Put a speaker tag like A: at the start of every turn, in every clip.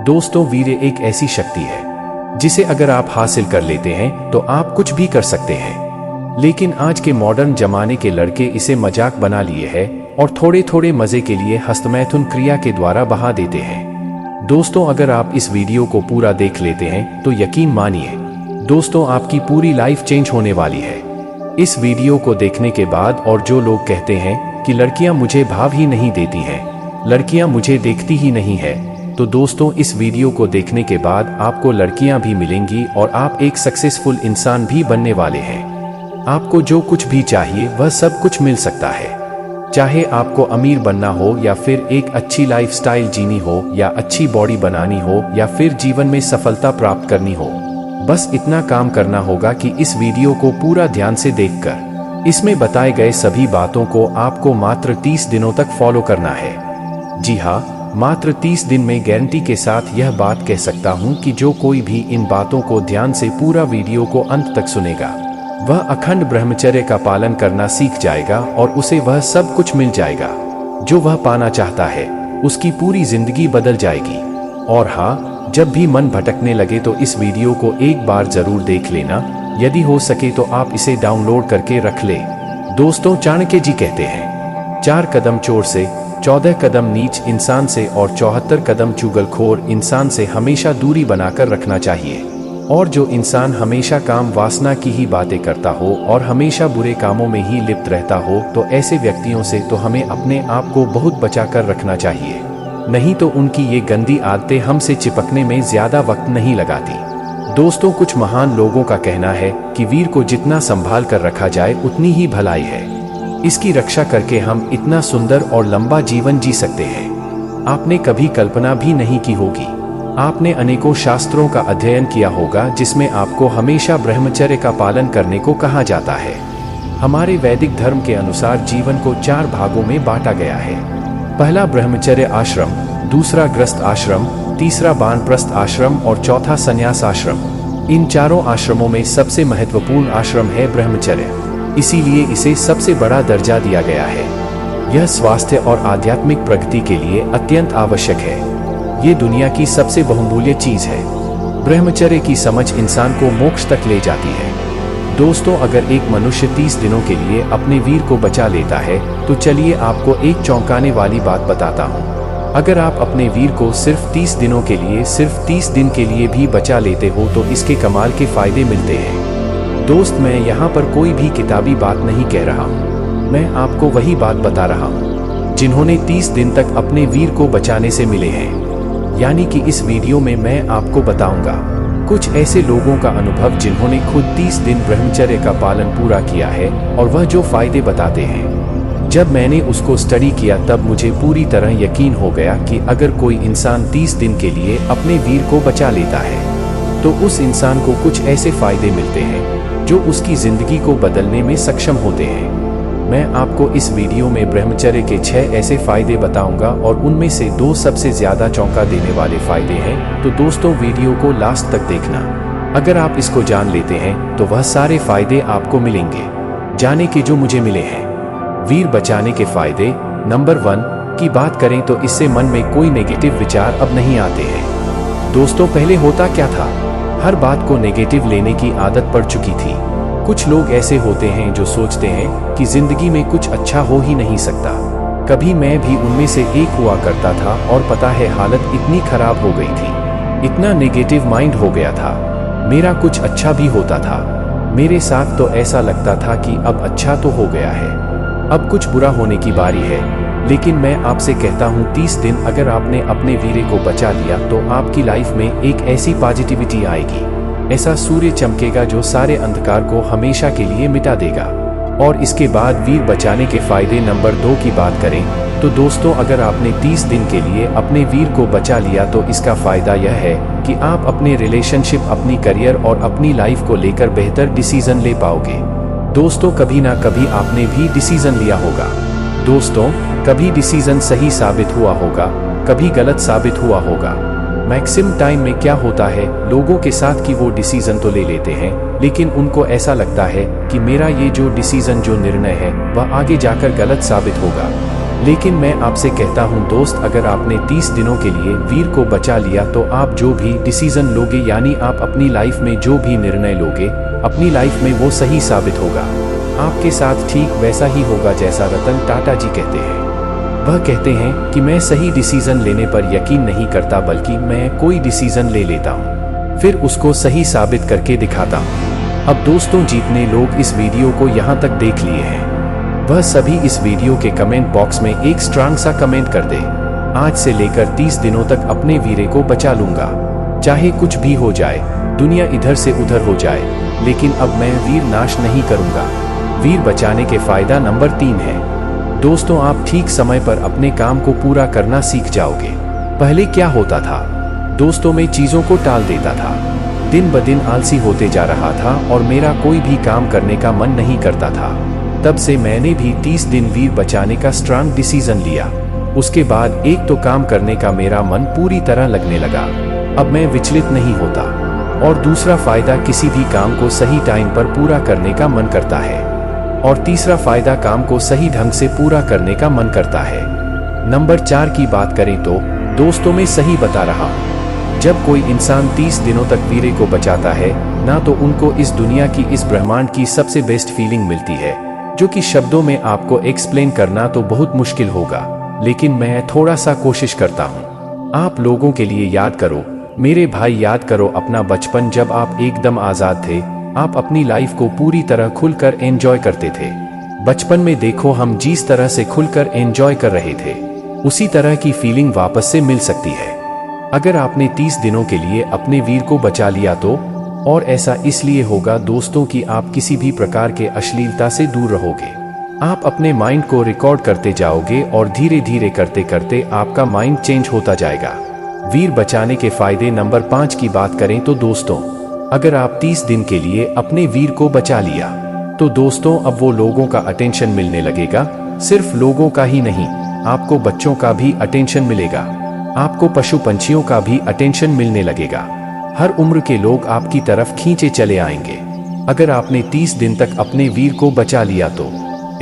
A: दोस्तों, वीर्य एक ऐसी शक्ति है जिसे अगर आप हासिल कर लेते हैं तो आप कुछ भी कर सकते हैं। लेकिन आज के मॉडर्न जमाने के लड़के इसे मजाक बना लिए हैं और थोड़े थोड़े मजे के लिए हस्तमैथुन क्रिया के द्वारा बहा देते हैं। दोस्तों, अगर आप इस वीडियो को पूरा देख लेते हैं तो यकीन मानिए दोस्तों, आपकी पूरी लाइफ चेंज होने वाली है। इस वीडियो को देखने के बाद और जो लोग कहते हैं कि लड़कियां मुझे भाव ही नहीं देती हैं, लड़कियां मुझे देखती ही नहीं है, तो दोस्तों इस वीडियो को देखने के बाद आपको लड़कियां भी मिलेंगी और आप एक सक्सेसफुल इंसान भी बनने वाले हैं। आपको जो कुछ भी चाहिए वह सब कुछ मिल सकता है। चाहे आपको अमीर बनना हो या फिर एक अच्छी लाइफस्टाइल जीनी हो या अच्छी बॉडी बनानी हो या फिर जीवन में सफलता प्राप्त करनी हो, बस इतना काम करना होगा कि इस वीडियो को पूरा ध्यान से देखकर इसमें बताए गए सभी बातों को आपको मात्र 30 दिनों तक फॉलो करना है। जी हाँ, मात्र 30 दिन में गारंटी के साथ यह बात कह सकता हूं कि जो कोई भी इन बातों को ध्यान से पूरा वीडियो को अंत तक सुनेगा वह अखंड ब्रह्मचर्य का पालन करना सीख जाएगा और उसे वह सब कुछ मिल जाएगा जो वह पाना चाहता है। उसकी पूरी जिंदगी बदल जाएगी। और हाँ, जब भी मन भटकने लगे तो इस वीडियो को एक बार जरूर देख लेना। यदि हो सके तो आप इसे डाउनलोड करके रख ले। दोस्तों, चाणक्य जी कहते हैं 4 कदम चोर से, 14 कदम नीच इंसान से और 74 कदम चुगलखोर इंसान से हमेशा दूरी बनाकर रखना चाहिए। और जो इंसान हमेशा काम वासना की ही बातें करता हो और हमेशा बुरे कामों में ही लिप्त रहता हो, तो ऐसे व्यक्तियों से तो हमें अपने आप को बहुत बचाकर रखना चाहिए। नहीं तो उनकी ये गंदी आदतें हमसे चिपकने में ज्यादा वक्त नहीं लगाती। दोस्तों, कुछ महान लोगों का कहना है कि वीर को जितना संभाल कर रखा जाए उतनी ही भलाई है। इसकी रक्षा करके हम इतना सुंदर और लंबा जीवन जी सकते हैं, आपने कभी कल्पना भी नहीं की होगी। आपने अनेकों शास्त्रों का अध्ययन किया होगा जिसमें आपको हमेशा ब्रह्मचर्य का पालन करने को कहा जाता है। हमारे वैदिक धर्म के अनुसार जीवन को 4 भागों में बांटा गया है। पहला ब्रह्मचर्य आश्रम, दूसरा गृहस्थ आश्रम, तीसरा वानप्रस्थ आश्रम और चौथा संन्यास आश्रम। इन चारों आश्रमों में सबसे महत्वपूर्ण आश्रम है ब्रह्मचर्य, इसीलिए इसे सबसे बड़ा दर्जा दिया गया है। यह स्वास्थ्य और आध्यात्मिक प्रगति के लिए अत्यंत आवश्यक है। ये दुनिया की सबसे बहुमूल्य चीज है। ब्रह्मचर्य की समझ इंसान को मोक्ष तक ले जाती है। दोस्तों, अगर एक मनुष्य 30 दिनों के लिए अपने वीर को बचा लेता है तो चलिए आपको एक चौंकाने वाली बात बताता हूँ। अगर आप अपने वीर को सिर्फ 30 दिनों के लिए, सिर्फ 30 दिन के लिए भी बचा लेते हो तो इसके कमाल के फायदे मिलते हैं। दोस्त, मैं यहाँ पर कोई भी किताबी बात नहीं कह रहा हूँ, मैं आपको वही बात बता रहा हूँ जिन्होंने 30 दिन तक अपने वीर को बचाने से मिले हैं। यानी कि इस वीडियो में मैं आपको बताऊंगा कुछ ऐसे लोगों का अनुभव जिन्होंने खुद 30 दिन ब्रह्मचर्य का पालन पूरा किया है और वह जो फायदे बताते हैं। जब मैंने उसको स्टडी किया तब मुझे पूरी तरह यकीन हो गया कि अगर कोई इंसान 30 दिन के लिए अपने वीर को बचा लेता है तो उस इंसान को कुछ ऐसे फायदे मिलते हैं जो उसकी जिंदगी को बदलने में सक्षम होते हैं। मैं आपको इस वीडियो में ब्रह्मचर्य के 6 ऐसे फायदे बताऊंगा और उनमें से 2 सबसे ज्यादा चौंका देने वाले फायदे हैं। तो दोस्तों, वीडियो को लास्ट तक देखना। अगर आप इसको जान लेते हैं तो वह सारे फायदे आपको मिलेंगे जाने के जो मुझे मिले हैं। वीर बचाने के फायदे। नंबर 1 की बात करें तो इससे मन में कोई नेगेटिव विचार अब नहीं आते हैं। दोस्तों, पहले होता क्या था, हर बात को नेगेटिव लेने की आदत पड़ चुकी थी। कुछ लोग ऐसे होते हैं जो सोचते हैं कि जिंदगी में कुछ अच्छा हो ही नहीं सकता। कभी मैं भी उनमें से एक हुआ करता था और पता है हालत इतनी खराब हो गई थी, इतना नेगेटिव माइंड हो गया था। मेरा कुछ अच्छा भी होता था, मेरे साथ तो ऐसा लगता था कि अब अच्छा तो हो गया है, अब कुछ बुरा होने की बारी है। लेकिन मैं आपसे कहता हूँ 30 दिन अगर आपने अपने वीरे को बचा लिया तो आपकी लाइफ में एक ऐसी पॉजिटिविटी आएगी, ऐसा सूर्य चमकेगा जो सारे अंधकार को हमेशा के लिए मिटा देगा। और इसके बाद वीर बचाने के फायदे नंबर 2 की बात करें तो दोस्तों, अगर आपने 30 दिन के लिए अपने वीर को बचा लिया तो इसका फायदा यह है कि आप अपने रिलेशनशिप, अपनी करियर और अपनी लाइफ को लेकर बेहतर डिसीजन ले पाओगे। दोस्तों, कभी ना कभी आपने भी डिसीजन लिया होगा। दोस्तों, कभी डिसीजन सही साबित हुआ होगा, कभी गलत साबित हुआ होगा। मैक्सिमम टाइम में क्या होता है लोगों के साथ कि वो डिसीजन तो ले लेते हैं लेकिन उनको ऐसा लगता है कि मेरा ये जो डिसीजन, जो निर्णय है वह आगे जाकर गलत साबित होगा। लेकिन मैं आपसे कहता हूं दोस्त, अगर आपने 30 दिनों के लिए वीर को बचा लिया तो आप जो भी डिसीजन लोगे, यानी आप अपनी लाइफ में जो भी निर्णय लोगे अपनी लाइफ में, वो सही साबित होगा। आपके साथ ठीक वैसा ही होगा जैसा रतन टाटा जी कहते हैं। वह कहते हैं कि मैं सही डिसीजन लेने पर यकीन नहीं करता, बल्कि मैं कोई डिसीजन ले लेता हूँ, फिर उसको सही साबित करके दिखाता हूँ। अब दोस्तों, जितने लोग इस वीडियो को यहाँ तक देख लिए हैं वह सभी इस वीडियो के कमेंट बॉक्स में एक स्ट्रांग सा कमेंट कर दे। आज से लेकर 30 दिनों तक अपने वीरे को बचा लूंगा, चाहे कुछ भी हो जाए, दुनिया इधर से उधर हो जाए, लेकिन अब मैं वीर नाश नहीं करूंगा। वीर बचाने के फायदा नंबर 3 है। दोस्तों, आप ठीक समय पर अपने काम को पूरा करना सीख जाओगे। पहले क्या होता था दोस्तों, मैं चीजों को टाल देता था, दिन ब दिन आलसी होते जा रहा था और मेरा कोई भी काम करने का मन नहीं करता था। तब से मैंने भी 30 दिन वीर बचाने का स्ट्रांग डिसीजन लिया। उसके बाद एक तो काम करने का मेरा मन पूरी तरह लगने लगा, अब मैं विचलित नहीं होता, और दूसरा फायदा, किसी भी काम को सही टाइम पर पूरा करने का मन करता है, और तीसरा फायदा, काम को सही ढंग से पूरा करने का मन करता है। नंबर 4 की बात करें तो दोस्तों, मैं सही बता रहा हूँ। जब कोई इंसान 30 दिनों तक वीरे को बचाता है ना, तो उनको इस दुनिया की, इस ब्रह्मांड की सबसे बेस्ट फीलिंग मिलती है, जो कि शब्दों में आपको एक्सप्लेन करना तो बहुत मुश्किल होगा, लेकिन मैं थोड़ा सा कोशिश करता हूँ। आप लोगों के लिए याद करो मेरे भाई, याद करो अपना बचपन, जब आप एकदम आज़ाद थे, आप अपनी लाइफ को पूरी तरह खुलकर एंजॉय करते थे। बचपन में देखो, हम जिस तरह से खुलकर एंजॉय कर रहे थे, उसी तरह की फीलिंग वापस से मिल सकती है अगर आपने 30 दिनों के लिए अपने वीर को बचा लिया तो। और ऐसा इसलिए होगा दोस्तों कि आप किसी भी प्रकार के अश्लीलता से दूर रहोगे। आप अपने माइंड को रिकॉर्ड करते जाओगे और धीरे धीरे करते करते आपका माइंड चेंज होता जाएगा। वीर बचाने के फायदे नंबर 5 की बात करें तो दोस्तों, अगर आप 30 दिन के लिए अपने वीर को बचा लिया तो दोस्तों, अब वो लोगों का अटेंशन मिलने लगेगा। सिर्फ लोगों का ही नहीं, आपको बच्चों का भी अटेंशन मिलेगा, आपको पशु पंछियों का भी अटेंशन मिलने लगेगा। हर उम्र के लोग आपकी तरफ खींचे चले आएंगे अगर आपने 30 दिन तक अपने वीर को बचा लिया तो।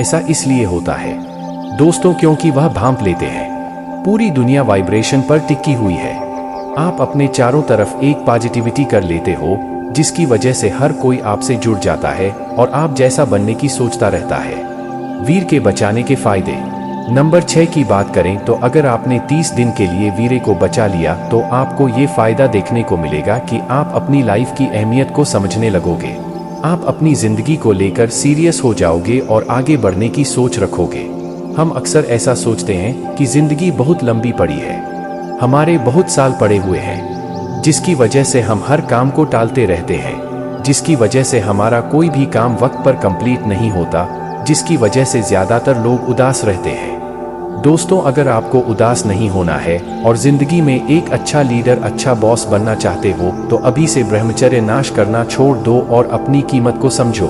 A: ऐसा इसलिए होता है दोस्तों, क्योंकि वह भांप लेते हैं। पूरी दुनिया वाइब्रेशन पर टिकी हुई है। आप अपने चारों तरफ एक पॉजिटिविटी कर लेते हो, जिसकी वजह से हर कोई आपसे जुड़ जाता है और आप जैसा बनने की सोचता रहता है। वीर के बचाने के फायदे नंबर 6 की बात करें तो अगर आपने 30 दिन के लिए वीरे को बचा लिया तो आपको ये फायदा देखने को मिलेगा कि आप अपनी लाइफ की अहमियत को समझने लगोगे। आप अपनी जिंदगी को लेकर सीरियस हो जाओगे और आगे बढ़ने की सोच रखोगे। हम अक्सर ऐसा सोचते हैं कि जिंदगी बहुत लंबी पड़ी है, हमारे बहुत साल पड़े हुए हैं, जिसकी वजह से हम हर काम को टालते रहते हैं, जिसकी वजह से हमारा कोई भी काम वक्त पर कंप्लीट नहीं होता, जिसकी वजह से ज्यादातर लोग उदास रहते हैं। दोस्तों, अगर आपको उदास नहीं होना है और जिंदगी में एक अच्छा लीडर, अच्छा बॉस बनना चाहते हो तो अभी से ब्रह्मचर्य नाश करना छोड़ दो और अपनी कीमत को समझो।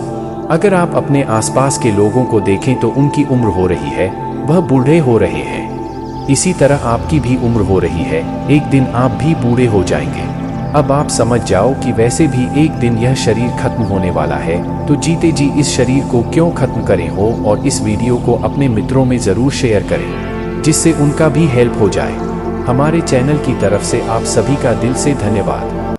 A: अगर आप अपने आसपास के लोगों को देखें तो उनकी उम्र हो रही है, वह बूढ़े हो रहे हैं। इसी तरह आपकी भी उम्र हो रही है, एक दिन आप भी बूढ़े हो जाएंगे। अब आप समझ जाओ कि वैसे भी एक दिन यह शरीर खत्म होने वाला है, तो जीते जी इस शरीर को क्यों खत्म करें हो। और इस वीडियो को अपने मित्रों में ज़रूर शेयर करें, जिससे उनका भी हेल्प हो जाए। हमारे चैनल की तरफ से आप सभी का दिल से धन्यवाद।